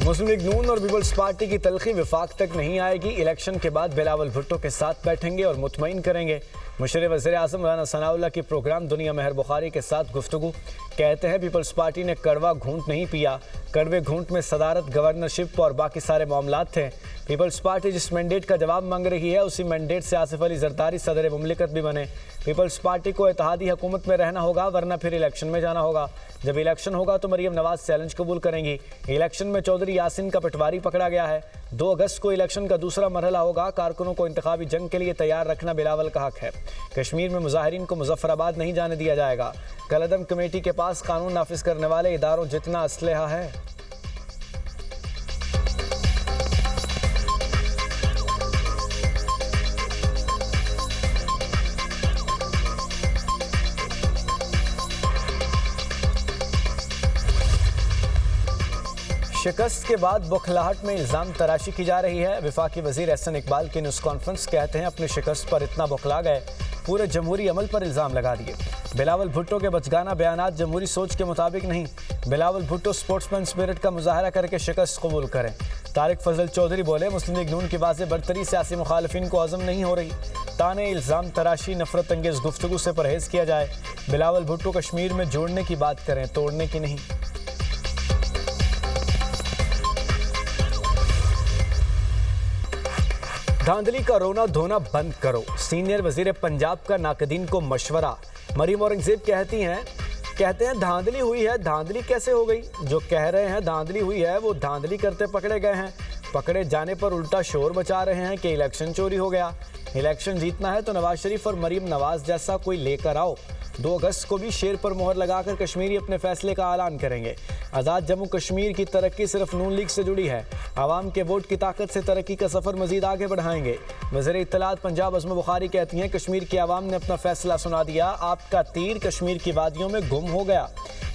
मुस्लिम league नून और peoples party की तलखी विफाक तक नहीं आएगी। इलेक्शन के बाद बिलावल भुट्टो के साथ बैठेंगे और मुतमईन करेंगे। मुशर्रफ वज़ीर आज़म राना सनाउल्लाह की प्रोग्राम दुनिया मेहर बुखारी के साथ गुफ्तगू। कहते हैं पीपल्स पार्टी ने कड़वा घूंट नहीं पिया, कड़वे घूंट में सदारत, गवर्नरशिप और बाकी सारे मामलात थे। पीपल्स पार्टी जिस मैंडेट का जवाब मांग रही है उसी मैंडेट से आसिफ अली जरदारी सदर मुमलिकत भी बने। पीपल्स पार्टी को इत्तेहादी हुकूमत में रहना होगा, वरना फिर इलेक्शन में जाना होगा। जब इलेक्शन होगा तो मरियम नवाज चैलेंज कबूल करेंगी। इलेक्शन में चौधरी यासिन का पटवारी पकड़ा गया है। 2 अगस्त को इलेक्शन का दूसरा मरहला होगा। कारकुनों को इंतखाबी जंग के लिए तैयार रखना बिलावल का हक है। कश्मीर में मुजाहिरीन को मुजफ्फराबाद नहीं जाने दिया जाएगा। कलअदम कमेटी के पास कानून नाफिज करने वाले इदारों जितना असलहा है। शिकस्त के बाद बौखलाहट में इल्ज़ाम तराशी की जा रही है। वफाकी वज़ीर एहसन इकबाल की न्यूज़ कॉन्फ्रेंस। कहते हैं अपनी शिकस्त पर इतना बौखला गए, पूरे जमहूरी अमल पर इल्ज़ाम लगा दिए। बिलावल भुट्टो के बचगाना बयानात जमहूरी सोच के मुताबिक नहीं। बिलावल भुट्टो स्पोर्ट्समैन स्पिरिट का मुजाहरा करके शिकस्त कबूल करें। तारिक फजल चौधरी बोले मुस्लिम लीग नून की वाज़ेह बरतरी सियासी मुखालिफिन को हज़म नहीं हो रही। ताने, इल्ज़ाम तराशी, नफरत अंगेज़ गुफ्तगू से परहेज़ किया जाए। बिलावल भुट्टो कश्मीर में जोड़ने की बात करें, तोड़ने की नहीं। धांधली का रोना धोना बंद करो, सीनियर वजीर पंजाब का नाकदीन को मशवरा। मरीम औरंगजेब कहते हैं धांधली हुई है। धांधली कैसे हो गई? जो कह रहे हैं धांधली हुई है वो धांधली करते पकड़े गए हैं। पकड़े जाने पर उल्टा शोर मचा रहे हैं कि इलेक्शन चोरी हो गया। इलेक्शन जीतना है तो नवाज शरीफ और मरीम नवाज जैसा कोई लेकर आओ। 2 अगस्त को भी शेर पर मोहर लगाकर कश्मीरी अपने फैसले का ऐलान करेंगे। आज़ाद जम्मू कश्मीर की तरक्की सिर्फ नून लीग से जुड़ी है। आवाम के वोट की ताकत से तरक्की का सफ़र मजीद आगे बढ़ाएंगे। वज़ीर इत्तलात पंजाब अज़्म बुखारी कहती हैं कश्मीर की आवाम ने अपना फैसला सुना दिया। आपका तीर कश्मीर की वादियों में गुम हो गया।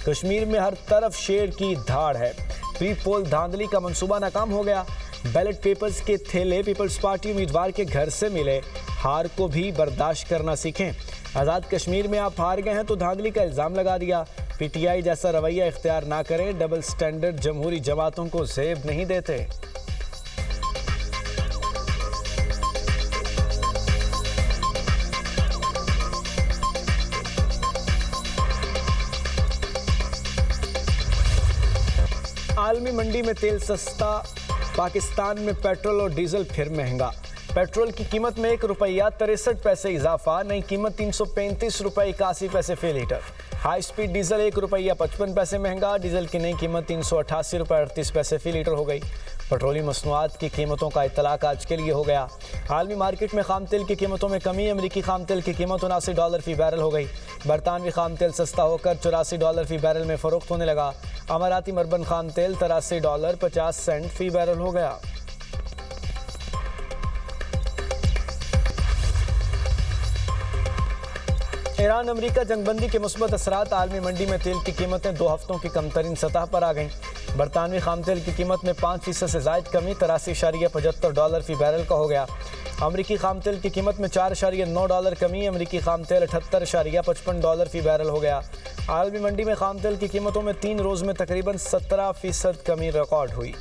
कश्मीर में हर तरफ शेर की धाड़ है। प्री पोल धांधली का मंसूबा नाकाम हो गया। बैलेट पेपर्स के थैले पीपल्स पार्टी उम्मीदवार के घर से मिले। हार को भी बर्दाश्त करना सीखें। आज़ाद कश्मीर में आप हार गए हैं तो धांधली का इल्ज़ाम लगा दिया। पीटीआई जैसा रवैया इख्तियार ना करें। डबल स्टैंडर्ड जमहूरी जमातों को ज़ेब नहीं देते। आलमी मंडी में तेल सस्ता, पाकिस्तान में पेट्रोल और डीजल फिर महंगा। पेट्रोल की कीमत में ₹1.63 इजाफा, नई कीमत ₹335.81 फी लीटर। हाई स्पीड डीजल ₹1.55 महंगा। डीजल की नई कीमत ₹388.38 फी लीटर हो गई। पेट्रोलियम मसनूआत की कीमतों का इतलाक आज के लिए हो गया। आलमी मार्केट में खाम तेल की कीमतों में कमी। अमरीकी खाम तेल की कीमत $79 फी बैरल हो गई। बरतानवी खाम तेल सस्ता होकर $84 फी बैरल में फ़रोख्त होने लगा। अमाराती मरबन खाम तेल $83.50 फी बैरल हो गया। ईरान अमरीका जंगबंदी के मुस्बत असरात। आलमी मंडी में तेल की कीमतें 2 हफ्तों की कमतरीन सतह पर आ गईं। बरतानवी खाम तेल की कीमत में 5% से ज़ायद कमी, $83.75 फी बैरल का हो गया। अमरीकी खाम तेल की कीमत में $4.9 कमी। अमरीकी खाम तेल $78.55 फी बैरल हो गया। आलमी मंडी में खाम तेल की कीमतों में 3 रोज़ में तकरीबन 17% कमी रिकॉर्ड हुई।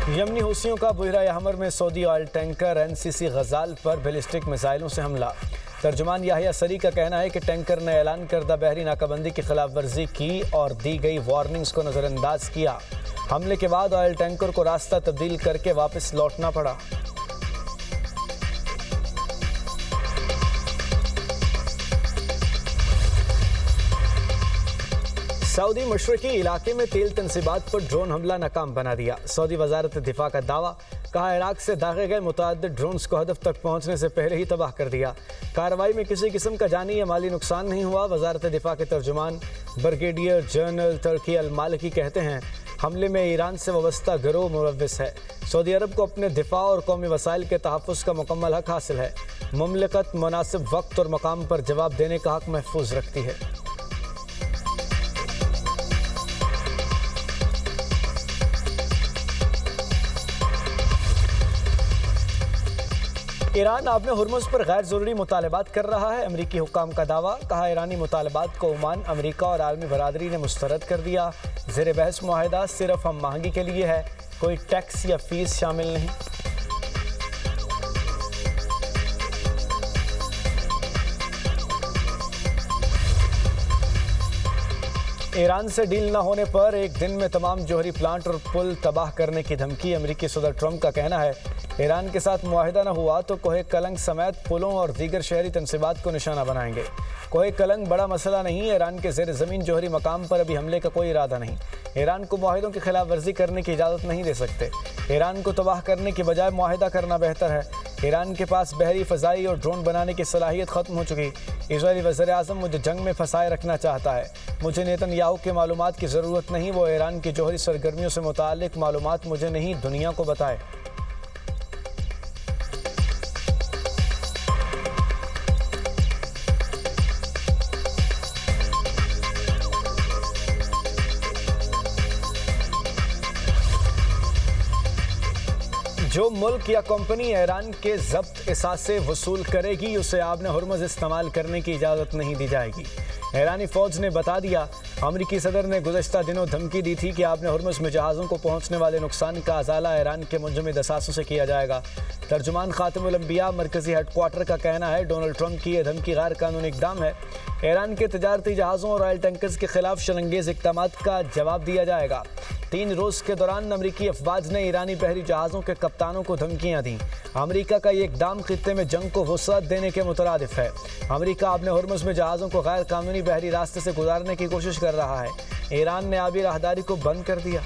यमनी हूसियों का बुहरा यहमर में सऊदी ऑयल टैंकर एनसीसी गजाल पर बैलिस्टिक मिसाइलों से हमला। तर्जुमान याहिया सरी का कहना है कि टैंकर ने ऐलान करदा बहरी नाकाबंदी की खिलाफ वर्जी की और दी गई वार्निंग्स को नज़रअंदाज किया। हमले के बाद ऑयल टैंकर को रास्ता तब्दील करके वापस लौटना पड़ा। सऊदी मशरकी इलाके में तेल तनसीबात पर ड्रोन हमला नाकाम बना दिया। सऊदी वजारत दिफा का दावा, कहा इराक से दागे गए मुतअद्दिद ड्रोन्स को हदफ तक पहुंचने से पहले ही तबाह कर दिया। कार्रवाई में किसी किस्म का जानी या माली नुकसान नहीं हुआ। वजारत दिफा के तर्जुमान ब्रिगेडियर जनरल तुर्की अल मालिकी कहते हैं हमले में ईरान से वाबस्ता गिरोह मुलव्विस है। सऊदी अरब को अपने दिफा और कौमी वसाइल के तहफ़्फ़ुज़ का मुकम्मल हक हासिल है। मुमलिकत मुनासिब वक्त और मकाम पर जवाब देने का हक महफूज रखती है। ईरान आपने हुर्मुज़ पर गैर ज़रूरी मुतालबात कर रहा है, अमरीकी हुक्काम का दावा। कहा ईरानी मुतालबात को ओमान, अमरीका और आलमी बरादरी ने मुस्तरद कर दिया। ज़ेर बहस मुआहिदा सिर्फ हम महंगी के लिए है, कोई टैक्स या फीस शामिल नहीं। ईरान से डील न होने पर एक दिन में तमाम जौहरी प्लांट और पुल तबाह करने की धमकी। अमरीकी सदर ट्रंप का कहना है ईरान के साथ मुआहिदा न हुआ तो कोहे कलंग समेत पुलों और दीगर शहरी तनसीबात को निशाना बनाएंगे। कोहे कलंग बड़ा मसला नहीं, ईरान के ज़ेर ज़मीन जौहरी मकाम पर अभी हमले का कोई इरादा नहीं। ईरान को मुआहिदों की खिलाफ वर्जी करने की इजाज़त नहीं दे सकते। ईरान को तबाह करने की बजाय मुआहिदा करना बेहतर है। ईरान के पास बहरी, फ़ज़ाई और ड्रोन बनाने की सलाहियत ख़त्म हो चुकी। इजरायली वज़ीर-ए-आज़म मुझे जंग में फंसाए रखना चाहता है। मुझे नेतन्याहू के मालूमात की ज़रूरत नहीं, वो ईरान की जौहरी सरगर्मियों से मुताल्लिक़ मालूमात मुझे नहीं, दुनिया को बताए। जो मुल्क या कंपनी ईरान के ज़ब्त असासे वसूल करेगी उसे आबने हुर्मुज़ इस्तेमाल करने की इजाज़त नहीं दी जाएगी। ईरानी फ़ौज ने बता दिया। अमरीकी सदर ने गुज़श्ता दिनों धमकी दी थी कि आबने हुर्मुज़ में जहाज़ों को पहुँचने वाले नुकसान का अज़ाला ईरान के मुंजमद असासों से किया जाएगा। तर्जुमान ख़ातिमुल अंबिया मरकज़ी हेडक्वार्टर का कहना है डोनाल्ड ट्रंप की यह धमकी गैर कानूनी इक़दाम है। ईरान के तजारती जहाज़ों और ऑयल टैंकर्स के खिलाफ शरंगेज़ इक़दामात का जवाब दिया जाएगा। 3 रोज़ के दौरान अमरीकी अफवाज ने ईरानी बहरी जहाज़ों के कप्तानों को धमकियां दी। अमरीका का ये इक़दाम खित्ते में जंग को वसअत देने के मुतरादिफ है। अमरीका आबने हुर्मुज़ में जहाज़ों को गैर कानूनी बहरी रास्ते से गुजारने की कोशिश कर रहा है। ईरान ने आबी राहदारी को बंद कर दिया।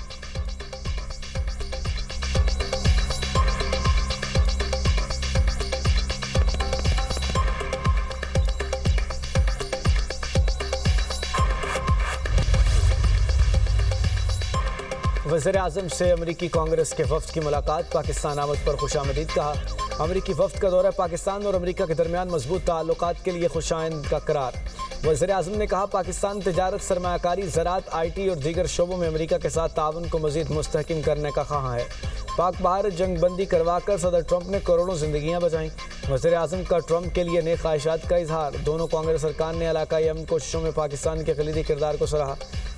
वज़ीर-ए-आज़म से अमरीकी कांग्रेस के वफ़द की मुलाकात, पाकिस्तान आमद पर खुशामदीद कहा। अमरीकी वफ़द का दौरा पाकिस्तान और अमरीका के दरमियान मजबूत ताल्लुकात के लिए खुशाइंद का करार। वज़ीर-ए-आज़म ने कहा पाकिस्तान तिजारत, सरमायाकारी, ज़राअत, IT और दीगर शोबों में अमरीका के साथ ताउन को मज़ीद मुस्तहकम करने का ख़्वाह है। पाक भारत जंग बंदी करवाकर सदर ट्रंप ने करोड़ों जिंदगियां बचाईं। वज़ीर-ए-आज़म का ट्रंप के लिए नेक ख्वाहिशात का इजहार। दोनों कांग्रेस सरकार ने इलाकाई अमन कोशिशों में पाकिस्तान के कलीदी किरदार को सराहा।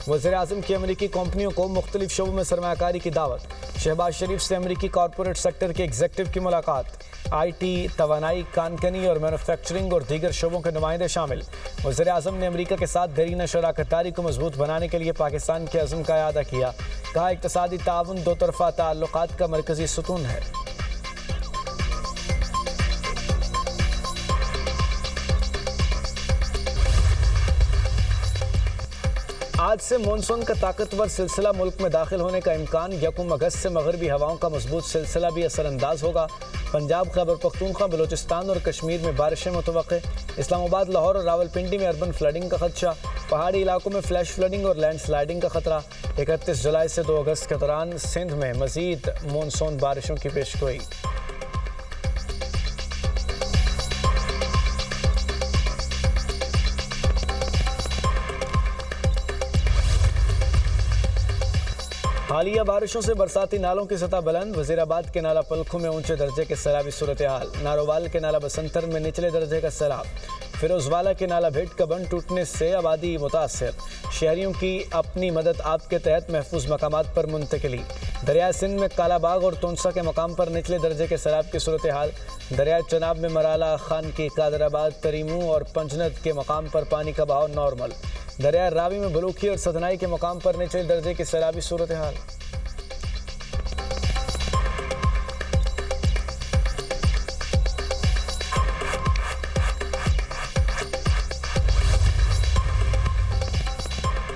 वज़ीर-ए-आज़म की अमरीकी कंपनियों को मुख्तलिफ शोबों में सरमायाकारी की दावत। शहबाज शरीफ से अमरीकी कॉरपोरेट सेक्टर के एग्जीक्यूटिव की मुलाकात। IT, तवानाई, कानकनी और मैन्युफैक्चरिंग और दीगर शोबों के नुमाइंदे शामिल। वज़ीर-ए-आज़म ने अमरीका के साथ देरीना शराकतदारी को मजबूत बनाने के लिए पाकिस्तान के अज़्म का इआदा किया। कहा इक़्तिसादी ताउन दो तरफ़ा ताल्लुकात का मरकज़ी सुतून है। आज से मानसून का ताकतवर सिलसिला मुल्क में दाखिल होने का इम्कान। 1 अगस्त से मगरबी हवाओं का मजबूत सिलसिला भी असरअंदाज होगा। पंजाब, खैबर पख्तूनख्वा, बलूचिस्तान और कश्मीर में बारिशें मुतवक्के। इस्लामाबाद, लाहौर और रावलपिंडी में अर्बन फ्लडिंग का खदशा। पहाड़ी इलाकों में फ्लैश फ्लडिंग और लैंड स्लाइडिंग का खतरा। 31 जुलाई से 2 अगस्त के दौरान सिंध में मजीद मानसून बारिशों की पेशगोई। हालिया बारिशों से बरसाती नालों की सतह बुलंद। वजीराबाद के नाला पलखू में ऊंचे दर्जे के सैलाबी सूरत हाल। नारोवाल के नाला बसंतर में निचले दर्जे का सैलाब। फिरोजवाला के नाला भेट का बंद टूटने से आबादी मुतासर। शहरियों की अपनी मदद आपके तहत महफूज मकामात पर मुंतकिली। दरियाए सिंध में कालाबाग और तोनसा के मकाम पर निचले दर्जे के सैलाब की सूरत हाल। दरियाए चनाब में मराला, खान की, कादराबाद, तरीमू और पंजनद के मकाम पर पानी का बहाव नॉर्मल। दरिया रावी में बलूखी और सदनाई के मकाम पर निचले दर्जे की सैलाबी सूरत हाल।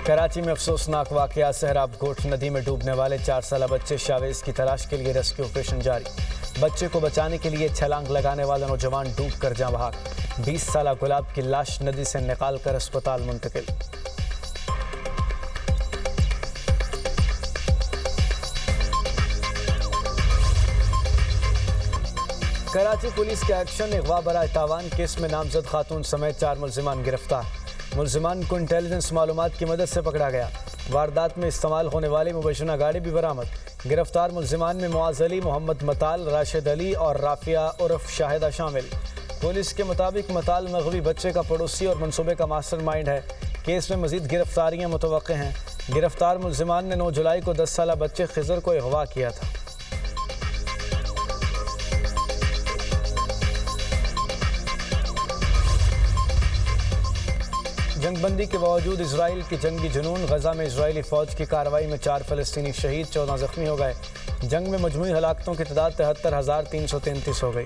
कराची में अफसोसनाक वाकया। सहराब गोठ नदी में डूबने वाले 4 साला बच्चे शावेज की तलाश के लिए रेस्क्यू ऑपरेशन जारी। बच्चे को बचाने के लिए छलांग लगाने वाला नौजवान डूब कर जाँ बहाक। 20 साला गुलाब की लाश नदी से निकाल कर अस्पताल मुंतकिल। कराची पुलिस के एक्शन। अगवा बराए तावान केस में नामजद खातून समेत 4 मुलजिमान गिरफ्तार। मुलजिमान को इंटेलिजेंस मालूमात की मदद से पकड़ा गया। वारदात में इस्तेमाल होने वाली मुबैशना गाड़ी भी बरामद। गिरफ्तार मुल्जिमान में मुआज़ अली, मोहम्मद मताल, राशिद अली और राफिया उर्फ शाहिदा शामिल। पुलिस के मुताबिक मताल मगवी बच्चे का पड़ोसी और मंसूबे का मास्टरमाइंड है। केस में मजीद गिरफ्तारियां मुतवक्के हैं। गिरफ्तार मुल्जिमान ने 9 जुलाई को 10 साला बच्चे खिजर को अगवा किया था। जंगबंदी के बावजूद इसराइल की जंगी जुनून। गजा में इसराइली फ़ौज की कार्रवाई में 4 फ़लस्तीनी शहीद, 14 ज़ख्मी हो गए। जंग में मजमूई हलाकतों की तादाद 73,333 हो गई।